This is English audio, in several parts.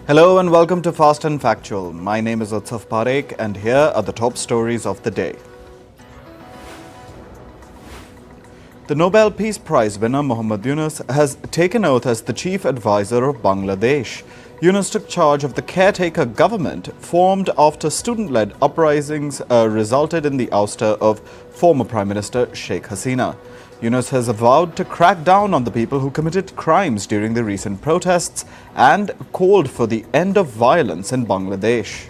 Hello and welcome to Fast and Factual. My name is Utsaf Parekh and here are the top stories of the day. The Nobel Peace Prize winner Muhammad Yunus has taken oath as the chief advisor of Bangladesh. Yunus took charge of the caretaker government formed after student-led uprisings resulted in the ouster of former Prime Minister Sheikh Hasina. Yunus has vowed to crack down on the people who committed crimes during the recent protests and called for the end of violence in Bangladesh.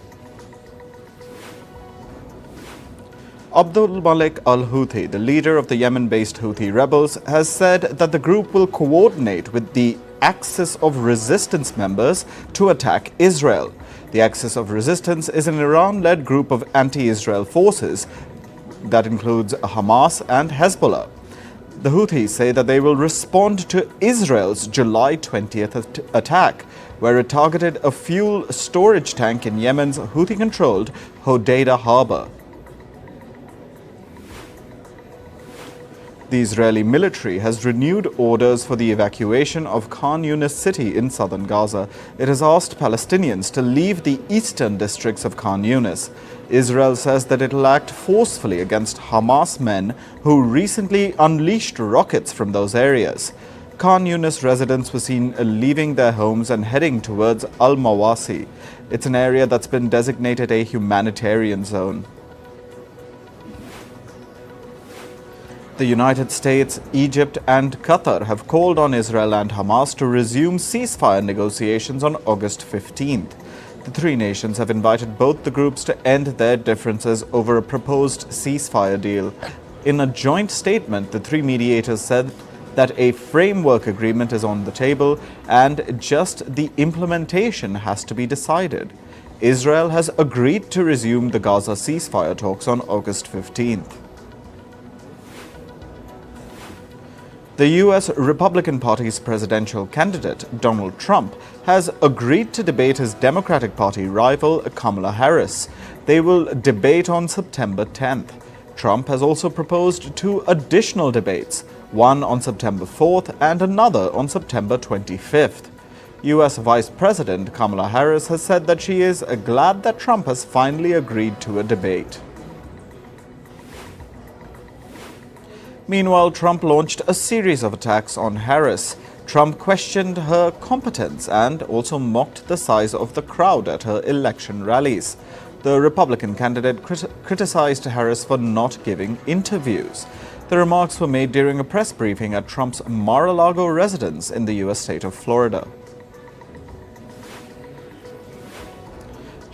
Abdul-Malik al-Houthi, the leader of the Yemen-based Houthi rebels, has said that the group will coordinate with the Axis of Resistance members to attack Israel. The Axis of Resistance is an Iran-led group of anti-Israel forces that includes Hamas and Hezbollah. The Houthis say that they will respond to Israel's July 20th attack, where it targeted a fuel storage tank in Yemen's Houthi-controlled Hodeidah Harbour. The Israeli military has renewed orders for the evacuation of Khan Younis city in southern Gaza. It has asked Palestinians to leave the eastern districts of Khan Younis. Israel says that it will act forcefully against Hamas men who recently unleashed rockets from those areas. Khan Younis residents were seen leaving their homes and heading towards al-Mawasi. It's an area that's been designated a humanitarian zone. The United States, Egypt and Qatar have called on Israel and Hamas to resume ceasefire negotiations on August 15th. The three nations have invited both the groups to end their differences over a proposed ceasefire deal. In a joint statement, the three mediators said that a framework agreement is on the table and just the implementation has to be decided. Israel has agreed to resume the Gaza ceasefire talks on August 15th. The U.S. Republican Party's presidential candidate, Donald Trump, has agreed to debate his Democratic Party rival, Kamala Harris. They will debate on September 10th. Trump has also proposed two additional debates, one on September 4th and another on September 25th. U.S. Vice President Kamala Harris has said that she is glad that Trump has finally agreed to a debate. Meanwhile, Trump launched a series of attacks on Harris. Trump questioned her competence and also mocked the size of the crowd at her election rallies. The Republican candidate criticized Harris for not giving interviews. The remarks were made during a press briefing at Trump's Mar-a-Lago residence in the U.S. state of Florida.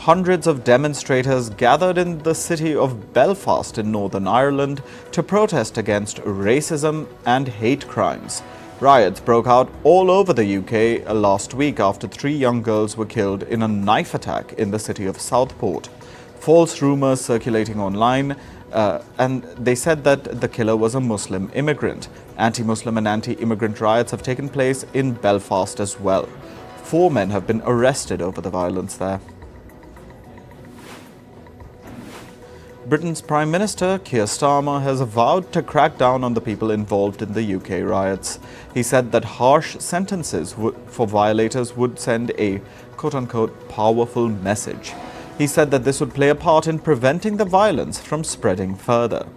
Hundreds of demonstrators gathered in the city of Belfast in Northern Ireland to protest against racism and hate crimes. Riots broke out all over the UK last week after three young girls were killed in a knife attack in the city of Southport. False rumors circulating online and they said that the killer was a Muslim immigrant. Anti-Muslim and anti-immigrant riots have taken place in Belfast as well. 4 men have been arrested over the violence there. Britain's Prime Minister, Keir Starmer, has vowed to crack down on the people involved in the UK riots. He said that harsh sentences for violators would send a quote-unquote powerful message. He said that this would play a part in preventing the violence from spreading further.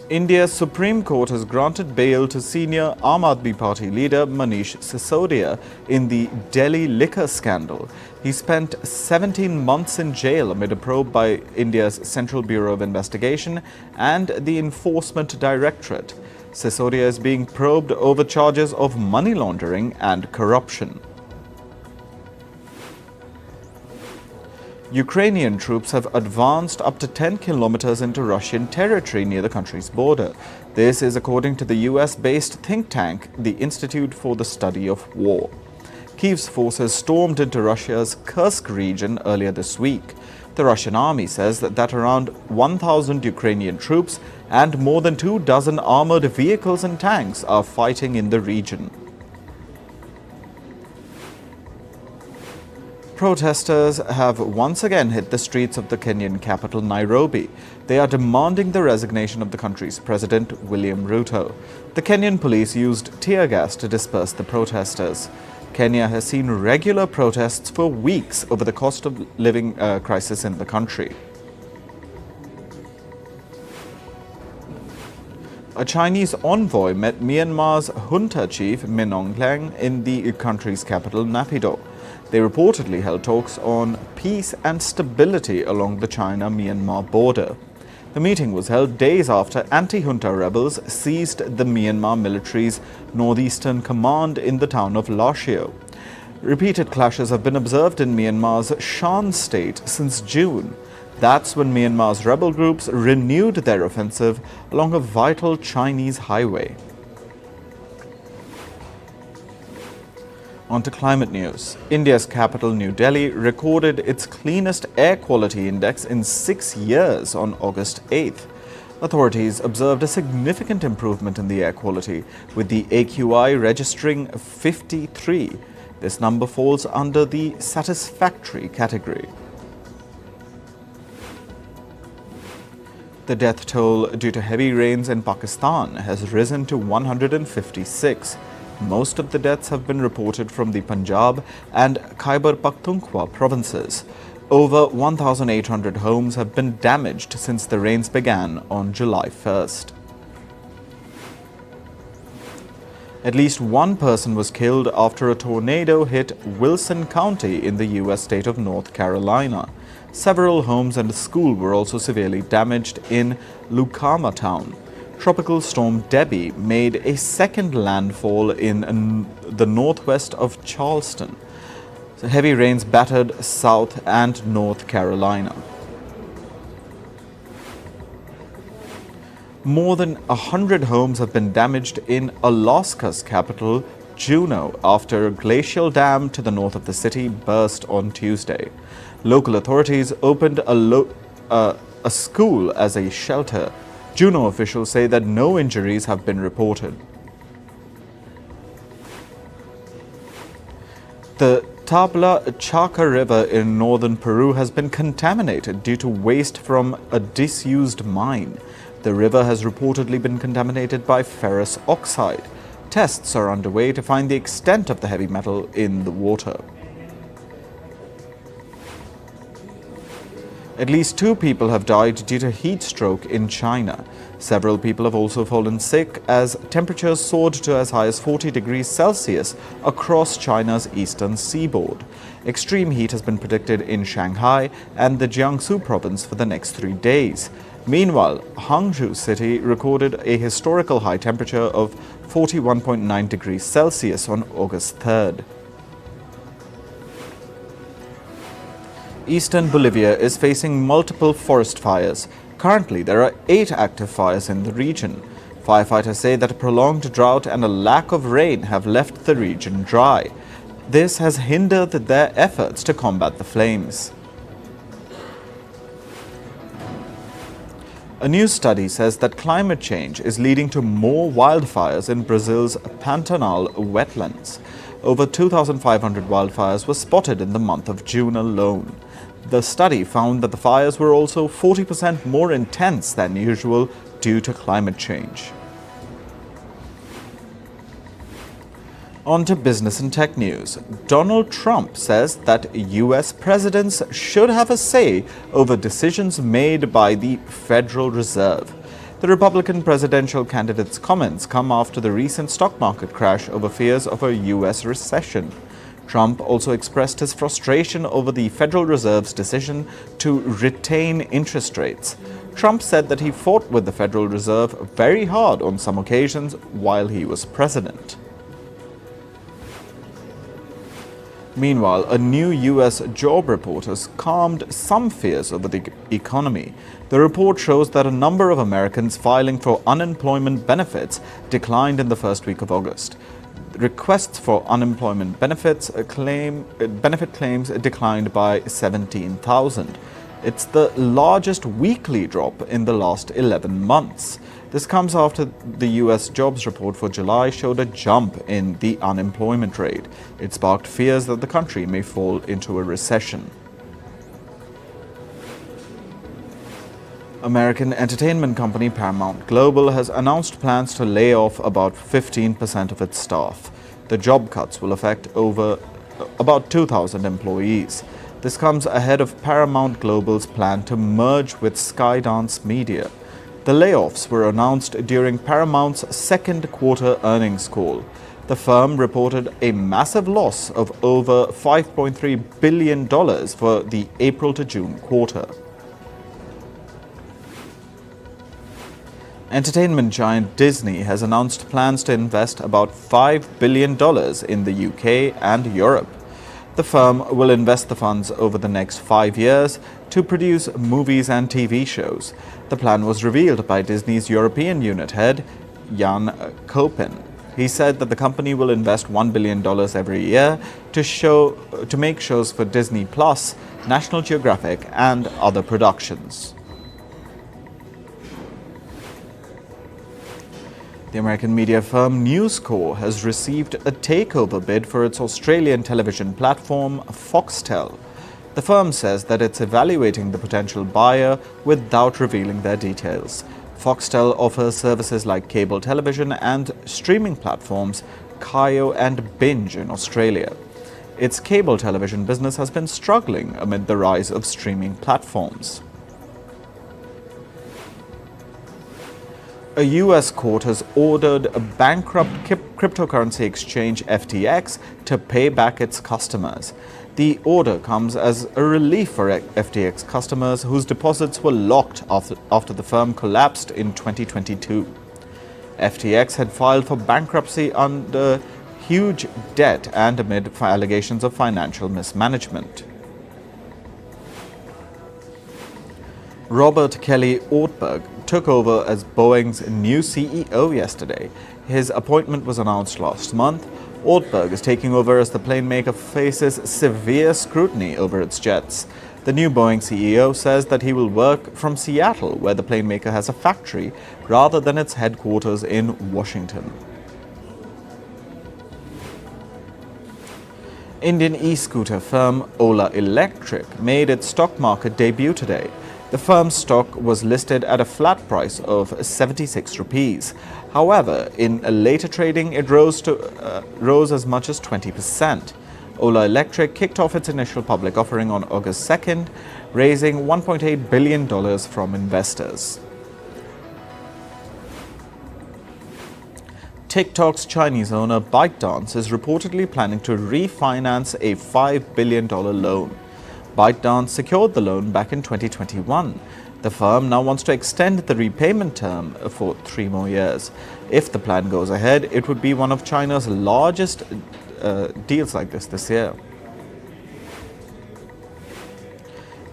India's Supreme Court has granted bail to senior Aam Aadmi Party leader Manish Sisodia in the Delhi liquor scandal. He spent 17 months in jail amid a probe by India's Central Bureau of Investigation and the Enforcement Directorate. Sisodia is being probed over charges of money laundering and corruption. Ukrainian troops have advanced up to 10 kilometers into Russian territory near the country's border. This is according to the US-based think tank, the Institute for the Study of War. Kyiv's forces stormed into Russia's Kursk region earlier this week. The Russian army says that around 1,000 Ukrainian troops and more than 24 armored vehicles and tanks are fighting in the region. protesters have once again hit the streets of the Kenyan capital, Nairobi. They are demanding the resignation of the country's president, William Ruto. The Kenyan police used tear gas to disperse the protesters. Kenya has seen regular protests for weeks over the cost of living crisis in the country. A Chinese envoy met Myanmar's junta chief Min Aung Hlaing in the country's capital, Naypyidaw. They reportedly held talks on peace and stability along the China-Myanmar border. The meeting was held days after anti-junta rebels seized the Myanmar military's northeastern command in the town of Lashio. Repeated clashes have been observed in Myanmar's Shan state since June. That's when Myanmar's rebel groups renewed their offensive along a vital Chinese highway. On to climate news. India's capital, New Delhi, recorded its cleanest air quality index in 6 years on August 8th. Authorities observed a significant improvement in the air quality, with the AQI registering 53. This number falls under the satisfactory category. The death toll due to heavy rains in Pakistan has risen to 156. Most of the deaths have been reported from the Punjab and Khyber Pakhtunkhwa provinces. Over 1,800 homes have been damaged since the rains began on July 1st. At least one person was killed after a tornado hit Wilson County in the U.S. state of North Carolina. Several homes and a school were also severely damaged in Lucama town. Tropical storm Debbie made a second landfall in the northwest of Charleston. So heavy rains battered South and North Carolina. More than 100 homes have been damaged in Alaska's capital, Juneau, after a glacial dam to the north of the city burst on Tuesday. Local authorities opened a school as a shelter. Juneau officials say that no injuries have been reported. The Tabla Chaca River in northern Peru has been contaminated due to waste from a disused mine. The river has reportedly been contaminated by ferrous oxide. Tests are underway to find the extent of the heavy metal in the water. At least 2 people have died due to heat stroke in China. Several people have also fallen sick as temperatures soared to as high as 40 degrees Celsius across China's eastern seaboard. Extreme heat has been predicted in Shanghai and the Jiangsu province for the next 3 days. Meanwhile, Hangzhou city recorded a historical high temperature of 41.9 degrees Celsius on August 3rd. Eastern Bolivia is facing multiple forest fires. Currently, there are 8 active fires in the region. Firefighters say that a prolonged drought and a lack of rain have left the region dry. This has hindered their efforts to combat the flames. A new study says that climate change is leading to more wildfires in Brazil's Pantanal wetlands. Over 2,500 wildfires were spotted in the month of June alone. The study found that the fires were also 40% more intense than usual due to climate change. On to business and tech news. Donald Trump says that US presidents should have a say over decisions made by the Federal Reserve. The Republican presidential candidate's comments come after the recent stock market crash over fears of a US recession. Trump also expressed his frustration over the Federal Reserve's decision to retain interest rates. Trump said that he fought with the Federal Reserve very hard on some occasions while he was president. Meanwhile, a new US job report has calmed some fears over the economy. The report shows that a number of Americans filing for unemployment benefits declined in the first week of August. Requests for unemployment benefit claims declined by 17,000. It's the largest weekly drop in the last 11 months. This comes after the US jobs report for July showed a jump in the unemployment rate. It sparked fears that the country may fall into a recession. American entertainment company Paramount Global has announced plans to lay off about 15% of its staff. The job cuts will affect about 2,000 employees. This comes ahead of Paramount Global's plan to merge with Skydance Media. The layoffs were announced during Paramount's second quarter earnings call. The firm reported a massive loss of over $5.3 billion for the April to June quarter. Entertainment giant Disney has announced plans to invest about $5 billion in the UK and Europe. The firm will invest the funds over the next 5 years to produce movies and TV shows. The plan was revealed by Disney's European unit head, Jan Koppen. He said that the company will invest $1 billion every year to make shows for Disney Plus, National Geographic, and other productions. The American media firm News Corp has received a takeover bid for its Australian television platform, Foxtel. The firm says that it's evaluating the potential buyer without revealing their details. Foxtel offers services like cable television and streaming platforms Kayo and Binge in Australia. Its cable television business has been struggling amid the rise of streaming platforms. A US court has ordered a bankrupt cryptocurrency exchange FTX to pay back its customers. The order comes as a relief for FTX customers whose deposits were locked after the firm collapsed in 2022. FTX had filed for bankruptcy under huge debt and amid allegations of financial mismanagement. Robert Kelly Ortberg took over as Boeing's new CEO yesterday. His appointment was announced last month. Ortberg is taking over as the plane maker faces severe scrutiny over its jets. The new Boeing CEO says that he will work from Seattle, where the plane maker has a factory, rather than its headquarters in Washington. Indian e-scooter firm Ola Electric made its stock market debut today. The firm's stock was listed at a flat price of 76 rupees. However, in later trading, it rose as much as 20%. Ola Electric kicked off its initial public offering on August 2nd, raising $1.8 billion from investors. TikTok's Chinese owner ByteDance is reportedly planning to refinance a $5 billion loan. ByteDance secured the loan back in 2021. The firm now wants to extend the repayment term for 3 more years. If the plan goes ahead, it would be one of China's largest deals like this year.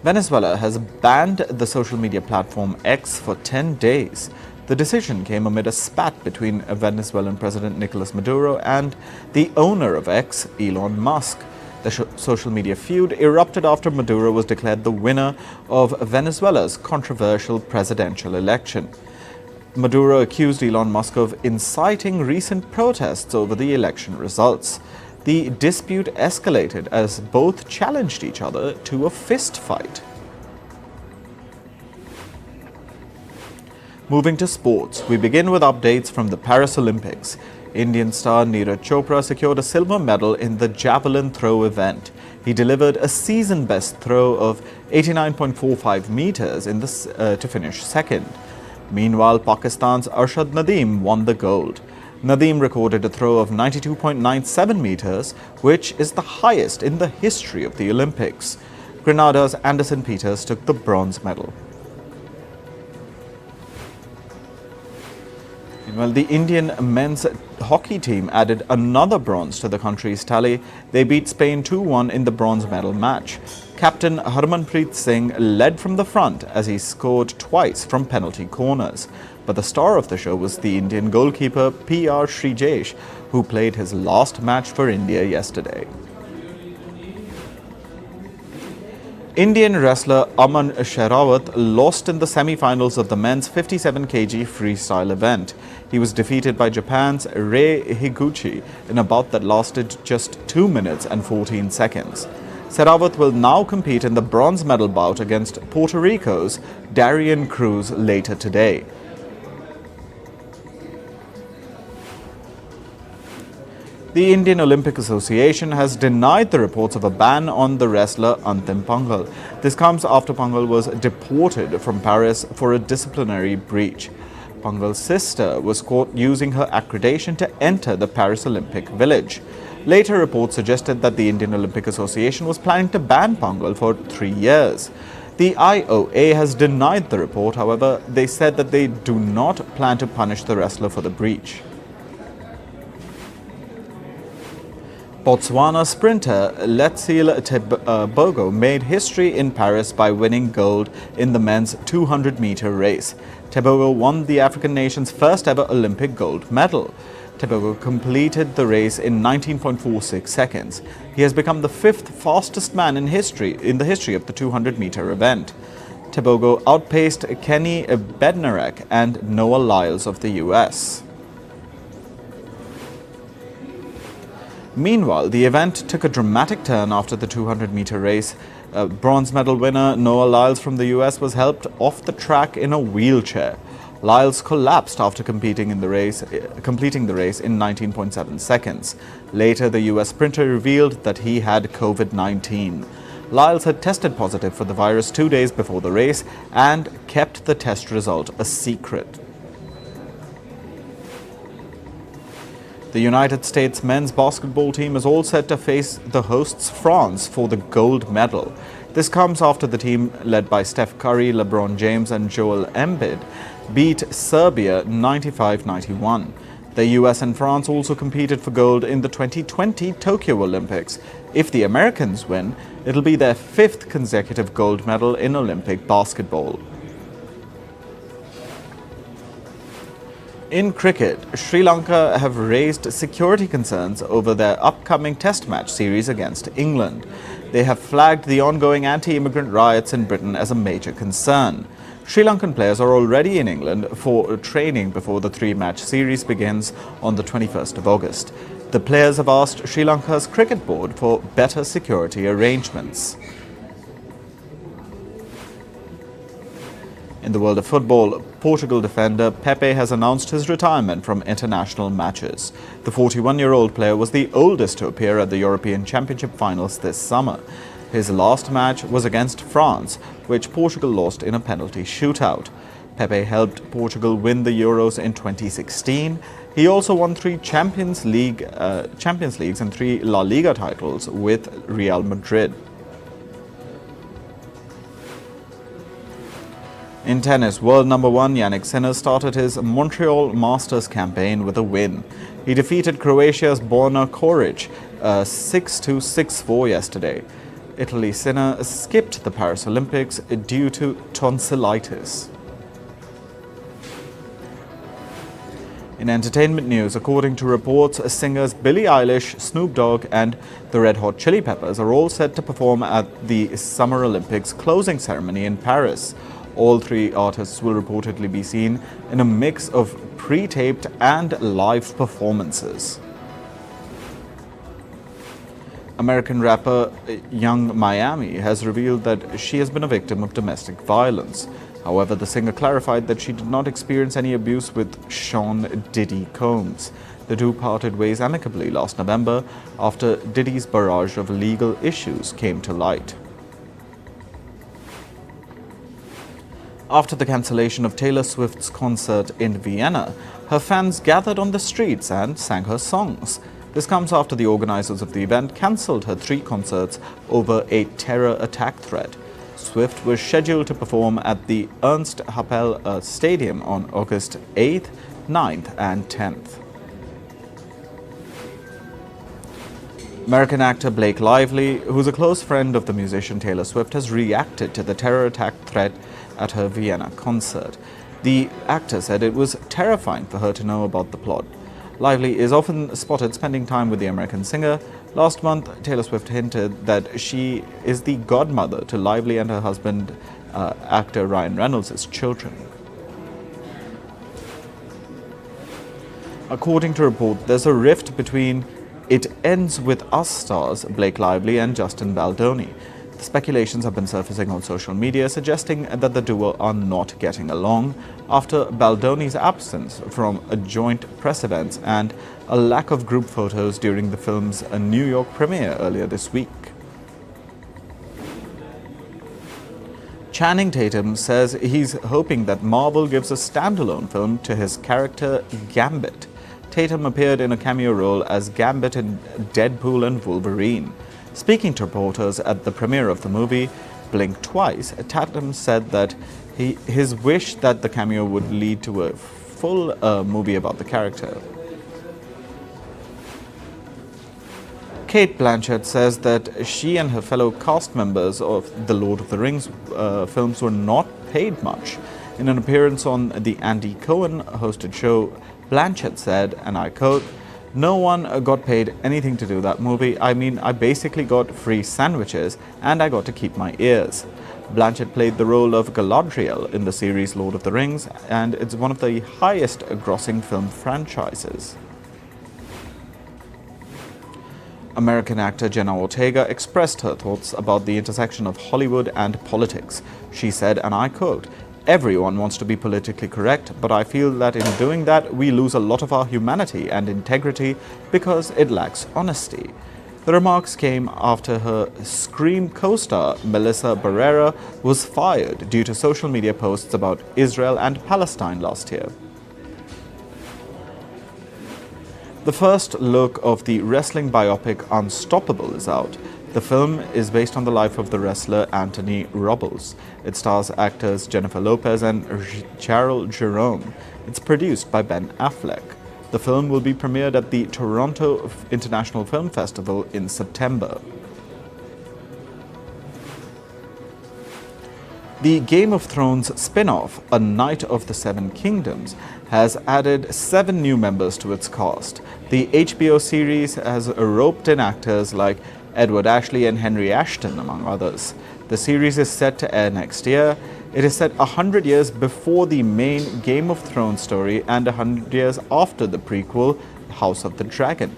Venezuela has banned the social media platform X for 10 days. The decision came amid a spat between Venezuelan President Nicolas Maduro and the owner of X, Elon Musk. The social media feud erupted after Maduro was declared the winner of Venezuela's controversial presidential election. Maduro accused Elon Musk of inciting recent protests over the election results. The dispute escalated as both challenged each other to a fist fight. Moving to sports, we begin with updates from the Paris Olympics. Indian star Neeraj Chopra secured a silver medal in the javelin throw event. He delivered a season-best throw of 89.45 meters to finish second. Meanwhile, Pakistan's Arshad Nadeem won the gold. Nadeem recorded a throw of 92.97 meters, which is the highest in the history of the Olympics. Grenada's Anderson Peters took the bronze medal. Meanwhile, the Indian men's hockey team added another bronze to the country's tally. They beat Spain 2-1 in the bronze medal match. Captain Harmanpreet Singh led from the front as he scored twice from penalty corners. But the star of the show was the Indian goalkeeper P.R. Srijesh, who played his last match for India yesterday. Indian wrestler Aman Sherawat lost in the semi-finals of the men's 57 kg freestyle event. He was defeated by Japan's Rei Higuchi in a bout that lasted just 2 minutes and 14 seconds. Sherawat will now compete in the bronze medal bout against Puerto Rico's Darian Cruz later today. The Indian Olympic Association has denied the reports of a ban on the wrestler Antim Panghal. This comes after Panghal was deported from Paris for a disciplinary breach. Panghal's sister was caught using her accreditation to enter the Paris Olympic Village. Later reports suggested that the Indian Olympic Association was planning to ban Panghal for 3 years. The IOA has denied the report, however, they said that they do not plan to punish the wrestler for the breach. Botswana sprinter Letshile Tebogo made history in Paris by winning gold in the men's 200-meter race. Tebogo won the African nation's first ever Olympic gold medal. Tebogo completed the race in 19.46 seconds. He has become the 5th fastest man in the history of the 200-meter event. Tebogo outpaced Kenny Bednarek and Noah Lyles of the US. Meanwhile, the event took a dramatic turn after the 200-meter race. Bronze medal winner Noah Lyles from the US was helped off the track in a wheelchair. Lyles collapsed after completing the race in 19.7 seconds. Later, the US sprinter revealed that he had COVID-19. Lyles had tested positive for the virus 2 days before the race and kept the test result a secret. The United States men's basketball team is all set to face the hosts France for the gold medal. This comes after the team, led by Steph Curry, LeBron James and Joel Embiid, beat Serbia 95-91. The US and France also competed for gold in the 2020 Tokyo Olympics. If the Americans win, it'll be their 5th consecutive gold medal in Olympic basketball. In cricket, Sri Lanka have raised security concerns over their upcoming Test match series against England. They have flagged the ongoing anti-immigrant riots in Britain as a major concern. Sri Lankan players are already in England for training before the 3-match series begins on the 21st of August. The players have asked Sri Lanka's cricket board for better security arrangements. In the world of football, Portugal defender Pepe has announced his retirement from international matches. The 41-year-old player was the oldest to appear at the European Championship finals this summer. His last match was against France, which Portugal lost in a penalty shootout. Pepe helped Portugal win the Euros in 2016. He also won 3 Champions Leagues and 3 La Liga titles with Real Madrid. In tennis, world number 1 Jannik Sinner started his Montreal Masters campaign with a win. He defeated Croatia's Borna Coric 6-2, 6-4 yesterday. Italy's Sinner skipped the Paris Olympics due to tonsillitis. In entertainment news, according to reports, singers Billie Eilish, Snoop Dogg and the Red Hot Chili Peppers are all set to perform at the Summer Olympics closing ceremony in Paris. All 3 artists will reportedly be seen in a mix of pre-taped and live performances. American rapper Young Miami has revealed that she has been a victim of domestic violence. However, the singer clarified that she did not experience any abuse with Sean Diddy Combs. The two parted ways amicably last November after Diddy's barrage of legal issues came to light. After the cancellation of Taylor Swift's concert in Vienna, her fans gathered on the streets and sang her songs. This comes after the organizers of the event cancelled her 3 concerts over a terror attack threat. Swift was scheduled to perform at the Ernst Happel Stadium on August 8th, 9th and 10th. American actor Blake Lively, who's a close friend of the musician Taylor Swift, has reacted to the terror attack threat at her Vienna concert. The actor said it was terrifying for her to know about the plot. Lively is often spotted spending time with the American singer, Last month, Taylor Swift hinted that she is the godmother to Lively and her husband, actor Ryan Reynolds' children. According to report, there's a rift between It Ends With Us stars Blake Lively and Justin Baldoni. The speculations have been surfacing on social media, suggesting that the duo are not getting along after Baldoni's absence from a joint press events and a lack of group photos during the film's New York premiere earlier this week. Channing Tatum says he's hoping that Marvel gives a standalone film to his character Gambit. Tatum appeared in a cameo role as Gambit in Deadpool and Wolverine. Speaking to reporters at the premiere of the movie, Blink Twice, Tatum said that his wish that the cameo would lead to a full movie about the character. Cate Blanchett says that she and her fellow cast members of the Lord of the Rings films were not paid much. In an appearance on the Andy Cohen hosted show, Blanchett said, and I quote, "No one got paid anything to do that movie. I mean, I basically got free sandwiches and I got to keep my ears." Blanchett played the role of Galadriel in the series Lord of the Rings, and it's one of the highest grossing film franchises. American actor Jenna Ortega expressed her thoughts about the intersection of Hollywood and politics. She said, and I quote, "Everyone wants to be politically correct, but I feel that in doing that, we lose a lot of our humanity and integrity because it lacks honesty." The remarks came after her Scream co-star Melissa Barrera was fired due to social media posts about Israel and Palestine last year. The first look of the wrestling biopic Unstoppable is out. The film is based on the life of the wrestler Anthony Robles. It stars actors Jennifer Lopez and Cheryl Jerome. It's produced by Ben Affleck. The film will be premiered at the Toronto International Film Festival in September. The Game of Thrones spin-off, A Knight of the Seven Kingdoms, has added 7 new members to its cast. The HBO series has roped in actors like Edward Ashley and Henry Ashton, among others. The series is set to air next year. It is set 100 years before the main Game of Thrones story and 100 years after the prequel, House of the Dragon.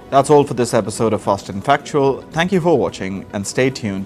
That's all for this episode of Fast and Factual. Thank you for watching and stay tuned to